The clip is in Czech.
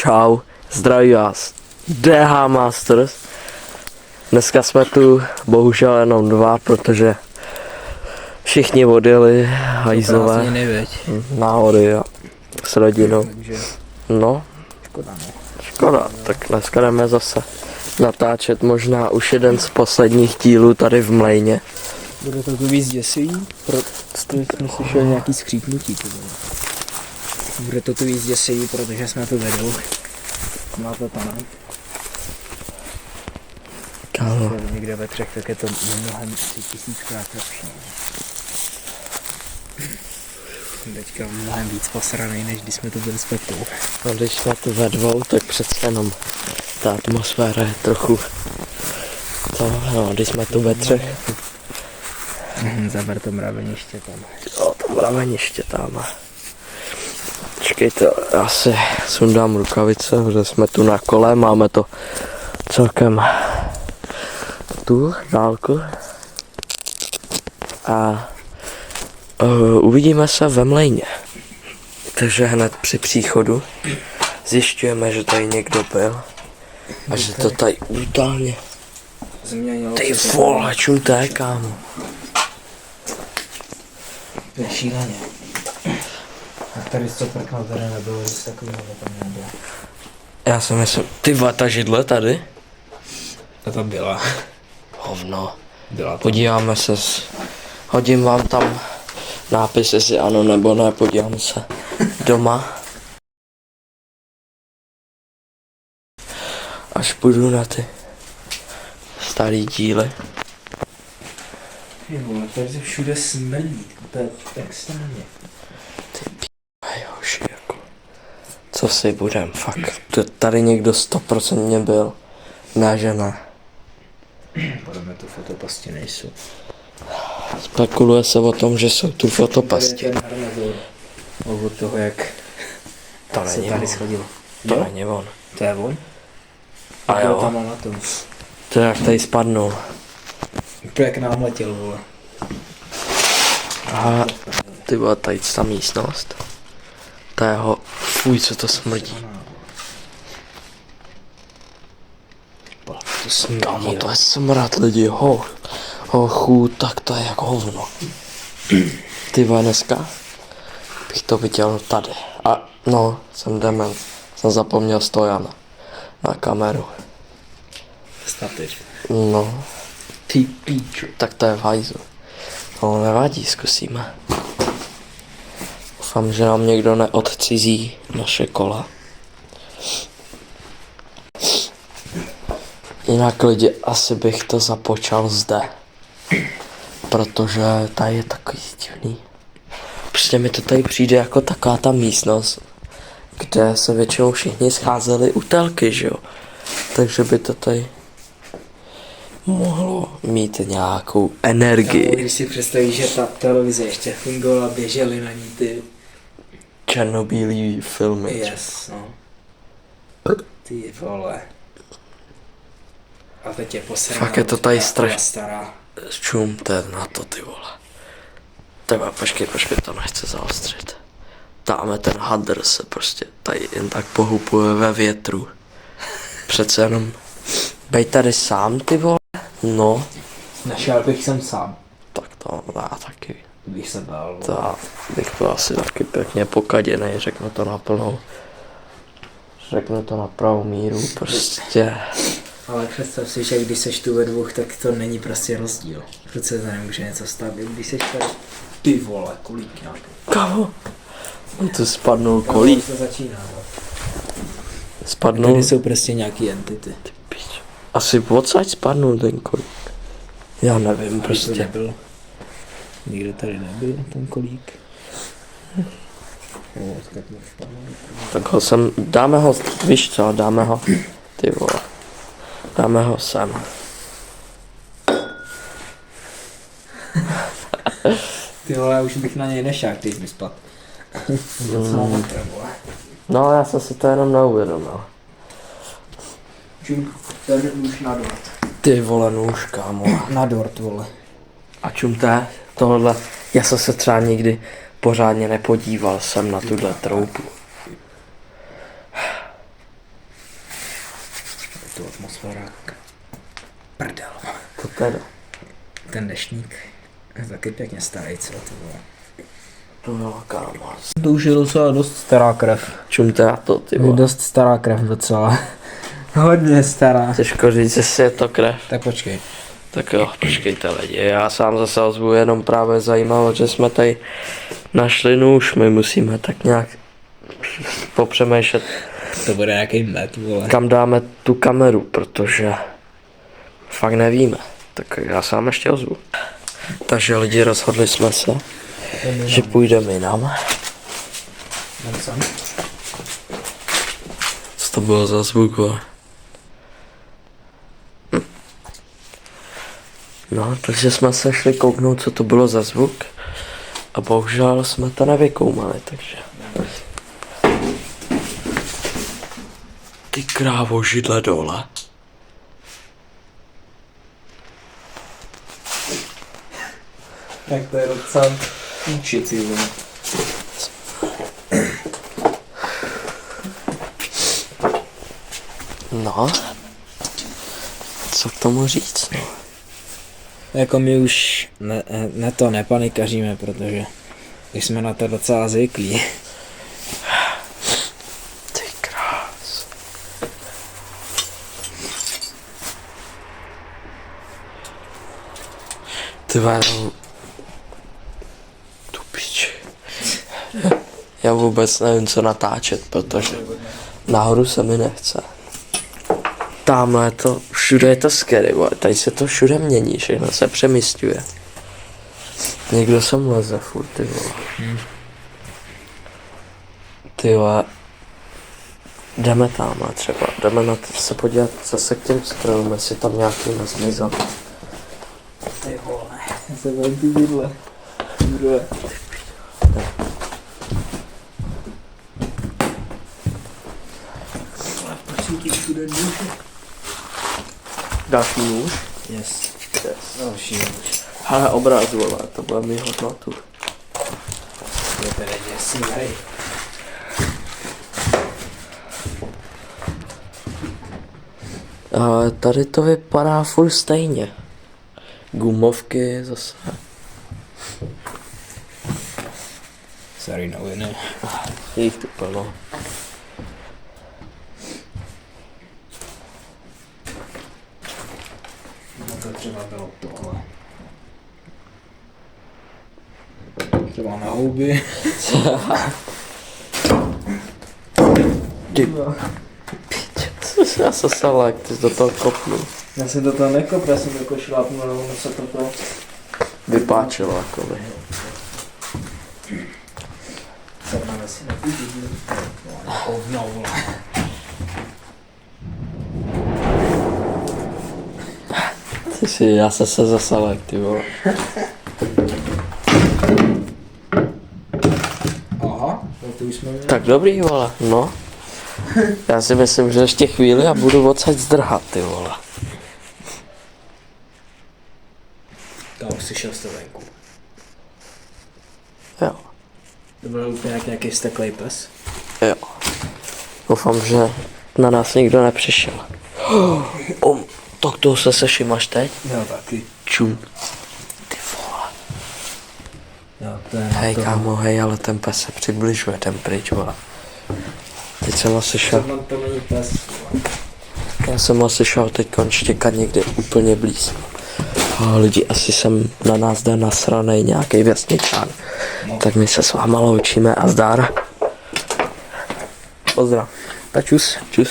Čau, zdraví vás DH Masters. Dneska jsme tu bohužel jenom dva, protože všichni odjeli hajzlové náhody a s rodinou. No, škoda, tak dneska jdeme zase natáčet možná už jeden z posledních dílů tady v Mlejně. Bude to tu víc děsivý, protože jsme slyšeli nějaký skřípnutí. Bude to tu víc děsivý, protože jsme tu ve dvou. Má to tam. Kámo. Někde ve třech, tak je to mnohem 1000krát lepší. Teďka mnohem víc posranej, než když jsme tu byli s Pepou. No, když jsme tu ve dvou, tak přece jenom ta atmosféra je trochu to, no, když jsme tu ve třech. Zaber to mraveniště tam. Jo, to mraveniště tam. Počkejte, já si sundám rukavice, protože jsme tu na kole, máme to celkem tu dálku. A uvidíme se ve Mlejně. Takže hned při příchodu zjišťujeme, že tady někdo byl. A že to tady brutálně. Ty vole, čum to je, kámo. To je šíleně. A tady co prkno tady nebylo, nic takového tam nebylo. Já si myslím, ty ta židle tady? To tam byla. Hovno. Byla tam. Podíváme se, hodím vám tam nápis, jestli ano nebo ne, podívám se doma. Až půjdu na ty starý díly. Ty vole, tady se všude smrdí, to je extrémně. Ty p***joši, jako. Co si budem, fakt. Tady někdo 100% byl. Ne, že ne. Podle mě tu fotopasti nejsou. Spekuluje se o tom, že jsou tu fotopasti. Od toho, jak To se není tady on. schodilo. To není on. To je on? A Byl jo, tam na tom. to jak tady spadnul. Úplně jak nám letěl, vole. A ty byla tady ta místnost. To je jeho, fuj, co to smrdí. To smrdí. Kámo, to je smrad lidi, hochu, tak to je jako hovno. Ty vole, dneska bych to viděl tady. A no, jsem dement. Jsem zapomněl stojana na kameru. Statyř. No, Ty píču. tak to je v hajzu. No, nevadí, zkusíme. Doufám, že nám někdo neodcizí naše kola. Jinak lidi, asi bych to započal zde. Protože tady je takový divný. Prostě mi to tady přijde jako taková ta místnost, kde se většinou všichni scházeli u telky, že jo. Takže by to tady mohlo mít nějakou energii. Když si představíš, že ta televize ještě fungovala, běžely na ní ty... Černobílý filmy. Yes, no. Ty vole. A teď je posraná. Fakt je to tady strašně stará. Čum, to je na to, ty vole. Teba, počkej, to nechce zaostřit. Dáme ten hadr se prostě tady jen tak pohupuje ve větru. Přece jenom bej tady sám, ty vole. No, Našel bych jsem sám. tak to já taky. Bych se bál. To já bych byl asi taky pěkně pokaděnej, řeknu to na plnou. Řeknu to na pravou míru, prostě. Ale představ si, že když seš tu ve dvou, tak to není prostě rozdíl. Přece se nemůže něco stát, když seš tady. Ty vole, kolík nějaký. Kamo? On tu spadnul kolík. To začíná. Spadnul. Tady jsou prostě nějaký entity. Pič. Asi odsaď spadnul ten kolík. Já nevím, To prostě. nebyl. Nikdo tady nebyl, ten kolík. Tak ho sem, dáme ho, víš co, dáme ho, ty vole. Dáme ho sem. Ty vole, už bych na něj nešák, když mi spad. No, já jsem si to jenom neuvědomil. Ten už na dort. Ty vole, nůž, kámo. Na dort, vole. A čum to tohle, já jsem se třeba nikdy pořádně nepodíval jsem na tuhle troubu. atmosféra. Prdel. To teda. Ten deštník je taky pěkně starý, co to bylo. To bylo kámo. To už je docela dost stará krev. Čum teda to, ty Je vole. dost stará krev docela. Hodně stará. Těžko říct, jestli je to krev. Tak počkej. Tak jo, počkejte lidi, já sám zase ozvu jenom právě zajímalo, že jsme tady našli nůž, my musíme tak nějak popřemýšlet, To bude nějaký met, vole. kam dáme tu kameru, protože fakt nevíme, tak já sám ještě ozvu. Takže lidi, rozhodli jsme se, že půjdeme jinam. Co to bylo za zvuk, vole? No, takže jsme se šli kouknout, co to bylo za zvuk. A bohužel jsme to nevykoumali, takže... Ty krávo, židle dole. Tak to je docela učicí, vole. No. Co k tomu říct, no? Jako my už nepanikaříme, protože už jsme na to docela zvyklí. Ty krás. Ty váno. Tu piči. Já vůbec nevím, co natáčet, protože nahoru se mi nechce. Tamhle to, všude je to scary, vole. Tady se to všude mění, všechno se přemysťuje. Někdo sem leze furt, ty vole. Ty vole. Jdeme tamhle třeba, jdeme na to se podívat zase k těm strojům, jestli tam nějaký nezmizel. Ty vole, se vem ty vidle. Proč jsou ti všude nůže? Další nůž? Yes. Yes. Další nůž. Ale obraz, vole, to bude mi hodnotu. Je tedy děsivý. Ale tady to vypadá furt stejně. Gumovky zase. Sorry, noviny. Je jich tu plno. No to třeba bylo tohle. Třeba na houby. Ty pič, co já se stalo, jak ty jsi do toho kopnul. Já jsem do toho nekop, já jsem jako šlápnul, nebo se to Vypáčilo jakoby. Sednáme si na tu vidli. Hovno, vole. Ty si, já se zasal, jak ty vole. Aha, no to už jsme měli. Tak dobrý, vole, no. Já si myslím, že ještě chvíli a budu odsaď zdrhat, ty vole. Tam už slyšel jste venku. Jo, To byl úplně jak nějaký steklej pes. jo. Doufám, že na nás nikdo nepřišel. Tak toho se sešimaš teď? Jo, taky. Čum. Ty vole. Jo, to je Hej kámo, hej, ale ten pes se přibližuje, ten pryč, vole. Teď jsem asi šel, To není pes. já jsem asi šel teď štěkat někde úplně blízko. A lidi, asi jsem na nás jde nasranej nějaký vesničán. No. Tak my se s váma loučíme a zdar. Pozdrav. Tak čus, čus.